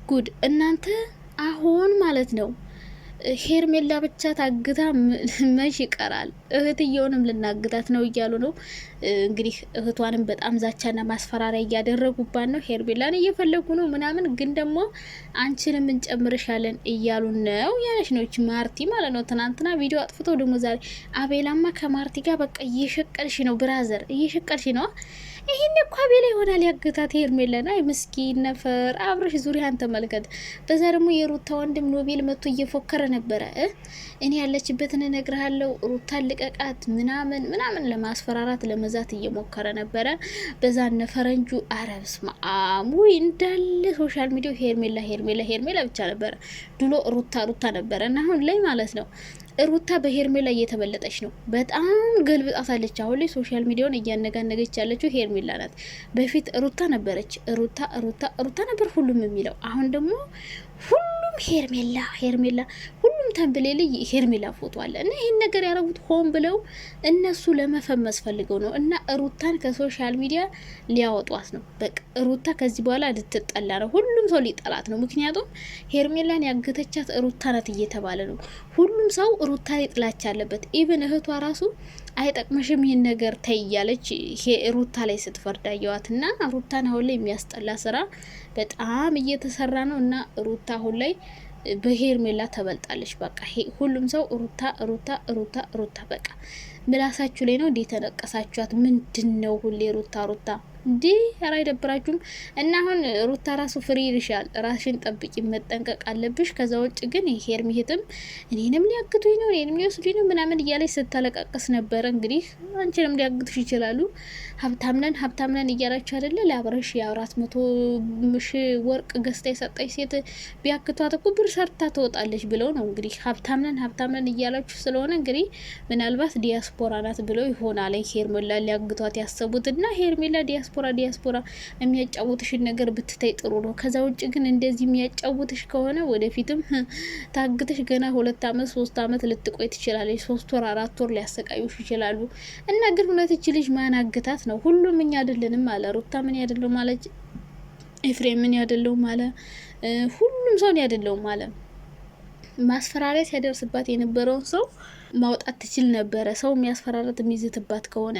ጉድ እናንተ አሁን ማለት ነው ሄርሜላ ብቻ ታግታ መሽ ይቀራል። እህትየውንም ልናግታት ነው እያሉ ነው እንግዲህ። እህቷንም በጣም ዛቻና ማስፈራሪያ እያደረጉባት ነው። ሄርሜላን እየፈለጉ ነው ምናምን፣ ግን ደግሞ አንቺንም እንጨምርሻለን እያሉ ነው ያለች ነው ማርቲ ማለት ነው። ትናንትና ቪዲዮ አጥፍተው ደግሞ ዛሬ አቤላማ ከማርቲ ጋር በቃ እየሸቀልሽ ነው ብራዘር፣ እየሸቀልሽ ነው። ይሄን እኮ አቤላ ይሆናል ያገታት ሄርሜላን። አይ ምስኪን ነፈር። አብረሽ ዙሪያን ተመልከት። በዛ ደግሞ የሩታ ወንድም ኖቤል መጥቶ እየፎከረ ነበረ። እኔ ያለችበትን እነግርሃለሁ፣ ሩታ ልቀቃት ምናምን ምናምን ለማስፈራራት ለመዛት እየሞከረ ነበረ። በዛ ነፈረንጁ አረብስ ማአሙ እንዳለ ሶሻል ሚዲያው ሄርሜላ ሄርሜላ ሄርሜላ ብቻ ነበረ። ድሎ ሩታ ሩታ ነበረ እና አሁን ላይ ማለት ነው ሩታ በሄርሜላ እየተበለጠች ነው። በጣም ገልብጣታለች። አሁን ላይ ሶሻል ሚዲያውን እያነጋነገች ያለችው ሄርሜላ ናት። በፊት ሩታ ነበረች። ሩታ ሩታ ሩታ ነበር ሁሉም የሚለው። አሁን ደግሞ ሁሉም ሄርሜላ ሄርሜላ፣ ሁሉም ተንብሌል ሄርሜላ ፎቶ አለ። እና ይህን ነገር ያደረጉት ሆን ብለው እነሱ ለመፈመስ ፈልገው ነው። እና ሩታን ከሶሻል ሚዲያ ሊያወጧት ነው። በቃ ሩታ ከዚህ በኋላ ልትጠላ ነው። ሁሉም ሰው ሊጠላት ነው። ምክንያቱም ሄርሜላን ያገተቻት ሩታ ናት እየተባለ ነው። ሁሉም ሰው ሩታ ላይ ጥላቻ አለበት። ኢቭን እህቷ ራሱ አይጠቅመሽም ይህን ነገር ተይ እያለች ሩታ ላይ ስትፈርድ አየዋት። እና ሩታን አሁን ላይ የሚያስጠላ ስራ በጣም እየተሰራ ነው። እና ሩታ አሁን ላይ በሄርሜላ ተበልጣለች። በቃ ሁሉም ሰው ሩታ ሩታ ሩታ ሩታ። በቃ ምላሳችሁ ላይ ነው እንዴ ተነቀሳችኋት? ምንድን ነው ሁሌ ሩታ ሩታ እንዴ? ኧረ አይደብራችሁም? እና አሁን ሩታ ራሱ ፍሪ ይልሻል። ራስሽን ጠብቂ፣ መጠንቀቅ አለብሽ። ከዛ ውጭ ግን ሄርሜትም እኔንም ሊያግቱኝ ነው እኔንም ሊወስዱኝ ነው ምናምን እያለች ስተለቃቀስ ነበረ። እንግዲህ አንቺንም ሊያግቱሽ ይችላሉ። ሀብታም ነን እያላችሁ አይደለ? ለአብረሽ የ400,000 ወርቅ ገዝታ የሰጠች ሴት ቢያክቷት እኮ ብር ሰርታ ትወጣለች ብለው ነው እንግዲህ። ሀብታም ነን እያላችሁ ስለሆነ እንግዲህ ምናልባት ዲያስፖራ ናት ብለው ይሆናል ሄርሜላ ሊያግቷት ያሰቡት። እና ሄርሜላ ዲያስፖራ የሚያጫውትሽን ነገር ብትታይ ጥሩ ነው። ከዛ ውጭ ግን እንደዚህ የሚያጫውትሽ ከሆነ ወደፊትም ታግተሽ ገና 2 አመት 3 አመት ልትቆይ ትችላለች። 3 ወር 4 ወር ሊያሰቃዩሽ ይችላሉ። እና ግን እውነት እቺ ልጅ ማን አግታት ነው? ሁሉም ምን ያደለንም አለ። ሩታ ምን ያደለው ማለት፣ ኤፍሬም ምን ያደለው ማለት፣ ሁሉም ሰው ያደለው ማለት ማስፈራሪያ ሲያደርስባት የነበረውን ሰው ማውጣት ትችል ነበረ። ሰው የሚያስፈራራት የሚይዝትባት ከሆነ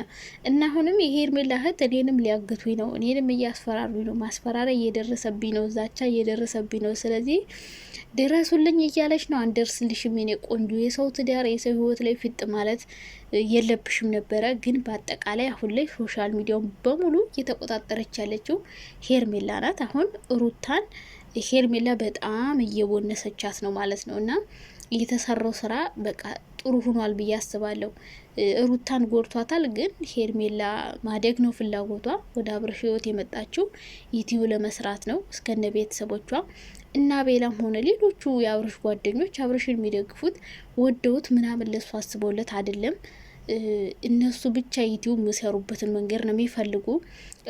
እና አሁንም የሄርሜላ እህት እኔንም ሊያግቱኝ ነው፣ እኔንም እያስፈራሩኝ ነው፣ ማስፈራሪያ እየደረሰብኝ ነው፣ ዛቻ እየደረሰብኝ ነው፣ ስለዚህ ድረሱልኝ እያለች ነው። አንደርስልሽም የኔ ቆንጆ። የሰው ትዳር የሰው ህይወት ላይ ፊጥ ማለት የለብሽም ነበረ። ግን በአጠቃላይ አሁን ላይ ሶሻል ሚዲያውን በሙሉ እየተቆጣጠረች ያለችው ሄርሜላ ናት። አሁን ሩታን ሄርሜላ በጣም እየቦነሰቻት ነው ማለት ነው። እና የተሰራው ስራ በቃ ጥሩ ሆኗል ብዬ አስባለሁ። ሩታን ጎድቷታል፣ ግን ሄርሜላ ማደግ ነው ፍላጎቷ። ወደ አብርሽ ህይወት የመጣችው ዩቲዩብ ለመስራት ነው እስከነ ቤተሰቦቿ። እና ቤላም ሆነ ሌሎቹ የአብርሽ ጓደኞች አብርሽን የሚደግፉት ወደውት ምናምን ለሱ አስበውለት አይደለም። እነሱ ብቻ ዩቲዩብ የሚሰሩበትን መንገድ ነው የሚፈልጉ።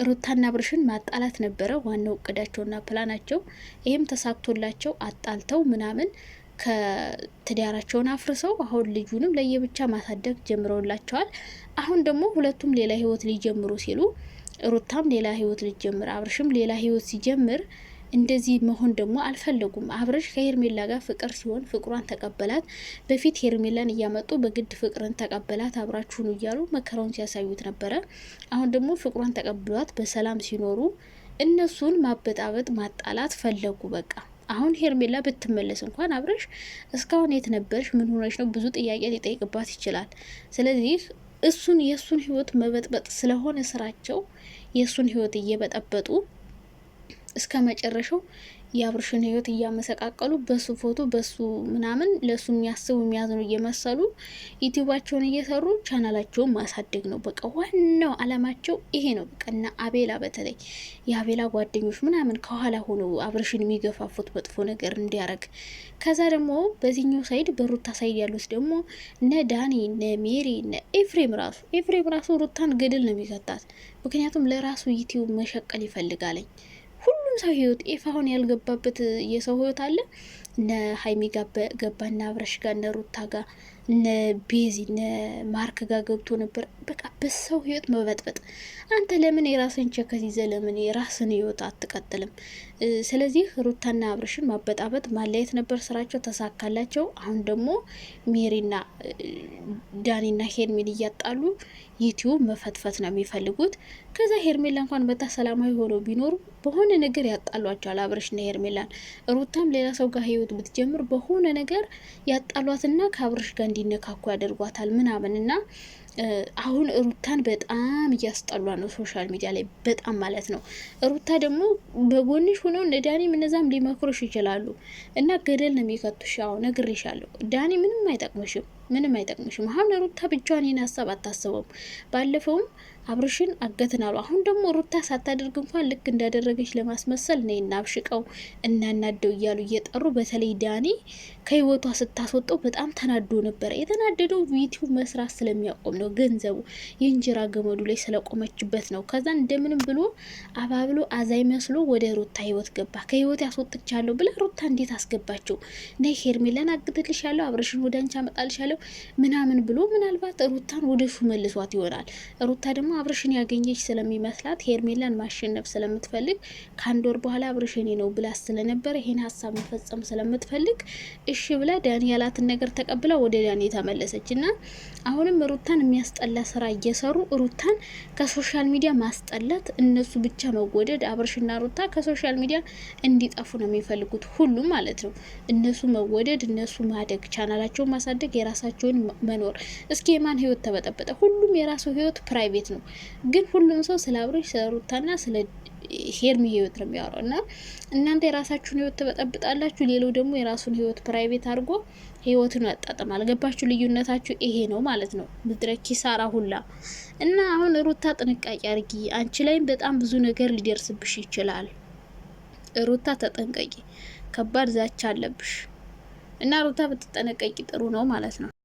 ሩታና አብርሽን ማጣላት ነበረ ዋናው እቅዳቸውና ፕላናቸው። ይህም ተሳክቶላቸው አጣልተው ምናምን ከትዳራቸውን አፍርሰው አሁን ልጁንም ለየብቻ ማሳደግ ጀምረውላቸዋል። አሁን ደግሞ ሁለቱም ሌላ ህይወት ሊጀምሩ ሲሉ ሩታም ሌላ ህይወት ሊጀምር፣ አብርሽም ሌላ ህይወት ሲጀምር እንደዚህ መሆን ደግሞ አልፈለጉም። አብርሽ ከሄርሜላ ጋር ፍቅር ሲሆን ፍቅሯን ተቀበላት። በፊት ሄርሜላን እያመጡ በግድ ፍቅርን ተቀበላት አብራችሁን እያሉ መከራውን ሲያሳዩት ነበረ። አሁን ደግሞ ፍቅሯን ተቀብሏት በሰላም ሲኖሩ እነሱን ማበጣበጥ ማጣላት ፈለጉ። በቃ አሁን ሄርሜላ ብትመለስ እንኳን አብርሽ እስካሁን የት ነበርሽ? ምን ሆነሽ ነው? ብዙ ጥያቄ ሊጠይቅባት ይችላል። ስለዚህ የእሱን ህይወት መበጥበጥ ስለሆነ ስራቸው የእሱን ህይወት እየበጠበጡ እስከ መጨረሻው የአብርሽን ህይወት እያመሰቃቀሉ በሱ ፎቶ በሱ ምናምን ለሱ የሚያስቡ የሚያዝኑ እየመሰሉ ዩቲዩባቸውን እየሰሩ ቻናላቸውን ማሳደግ ነው። በቃ ዋናው አላማቸው ይሄ ነው። በቃና አቤላ በተለይ የአቤላ ጓደኞች ምናምን ከኋላ ሆኖ አብርሽን የሚገፋፉት መጥፎ ነገር እንዲያረግ። ከዛ ደግሞ በዚህኛው ሳይድ በሩታ ሳይድ ያሉት ደግሞ እነ ዳኒ እነ ሜሪ እነ ኤፍሬም ራሱ ሩታን ገደል ነው የሚከታት። ምክንያቱም ለራሱ ዩቲዩብ መሸቀል ይፈልጋለኝ። ሰው ህይወት ኤፋሁን ያልገባበት የሰው ህይወት አለ። እነ ሀይሚ ገባና አብረሽ ጋር እነ ሩታ ጋር እነ ቤዚ እነ ማርክ ጋር ገብቶ ነበር። በቃ በሰው ህይወት መበጥበጥ። አንተ ለምን የራስን ቸከት ይዘህ ለምን የራስን ህይወት አትቀጥልም? ስለዚህ ሩታና አብርሽን ማበጣበጥ ማለየት ነበር ስራቸው፣ ተሳካላቸው። አሁን ደግሞ ሜሪና ዳኒና ሄርሜል እያጣሉ ዩቲዩብ መፈትፈት ነው የሚፈልጉት። ከዛ ሄርሜላ እንኳን በታ ሰላማዊ ሆነው ቢኖሩ በሆነ ነገር ያጣሏቸዋል አብርሽና ሄርሜላን። ሩታም ሌላ ሰው ጋር ህይወት ብትጀምር በሆነ ነገር ያጣሏትና ከአብርሽ ጋር እንዲነካኩ ያደርጓታል ምናምን እና አሁን ሩታን በጣም እያስጠሏ ነው ሶሻል ሚዲያ ላይ በጣም ማለት ነው። ሩታ ደግሞ በጎንሽ ሆነው እነ ዳኒም እነዛም ሊመክሩሽ ይችላሉ እና ገደል ነው የሚከቱሽ። ያው ነግሬሻለሁ፣ ዳኒ ምንም አይጠቅምሽም፣ ምንም አይጠቅምሽም። አሁን ሩታ ብቻዋን ይህን ሀሳብ አታስበውም። ባለፈውም አብርሽን አገትን አሉ። አሁን ደግሞ ሩታ ሳታደርግ እንኳን ልክ እንዳደረገች ለማስመሰል ነይ እናብሽቀው እናናደው እያሉ እየጠሩ በተለይ ዳኒ ከህይወቷ ስታስወጣው በጣም ተናዶ ነበረ። የተናደደው ዩቲዩብ መስራት ስለሚያቆም ነው፣ ገንዘቡ የእንጀራ ገመዱ ላይ ስለቆመችበት ነው። ከዛ እንደምንም ብሎ አባብሎ አዛይ መስሎ ወደ ሩታ ህይወት ገባ። ከህይወት ያስወጥቻለሁ ብለ ሩታ እንዴት አስገባቸው? ነይ ሄርሜላን አግድልሻለሁ፣ አብርሽን ወደ አንቺ አመጣልሻለሁ ምናምን ብሎ ምናልባት ሩታን ወደሱ መልሷት ይሆናል። ሩታ ደግሞ አብርሽን ያገኘች ስለሚመስላት ሄርሜላን ማሸነፍ ስለምትፈልግ ከአንድ ወር በኋላ አብርሽኔ ነው ብላ ስለነበረ ይሄን ሀሳብ መፈጸም ስለምትፈልግ እሺ ብላ ዳኒ ያላትን ነገር ተቀብላ ወደ ዳኒ ተመለሰች እና አሁንም ሩታን የሚያስጠላ ስራ እየሰሩ ሩታን ከሶሻል ሚዲያ ማስጠላት፣ እነሱ ብቻ መወደድ፣ አብርሽና ሩታ ከሶሻል ሚዲያ እንዲጠፉ ነው የሚፈልጉት ሁሉም ማለት ነው። እነሱ መወደድ፣ እነሱ ማደግ፣ ቻናላቸውን ማሳደግ፣ የራሳቸውን መኖር። እስኪ የማን ህይወት ተበጠበጠ? ሁሉም የራሱ ህይወት ፕራይቬት ነው። ግን ሁሉም ሰው ስለ አብርሽ ስለ ሩታና ስለ ሄርሚ ህይወት ነው የሚያወራው እና እናንተ የራሳችሁን ህይወት ትበጠብጣላችሁ፣ ሌላው ደግሞ የራሱን ህይወት ፕራይቬት አድርጎ ህይወቱን ያጣጥማል። ገባችሁ? ልዩነታችሁ ይሄ ነው ማለት ነው። ምድረ ኪሳራ ሁላ እና አሁን ሩታ ጥንቃቄ አርጊ፣ አንቺ ላይም በጣም ብዙ ነገር ሊደርስብሽ ይችላል። ሩታ ተጠንቀቂ፣ ከባድ ዛቻ አለብሽ እና ሩታ ብትጠነቀቂ ጥሩ ነው ማለት ነው።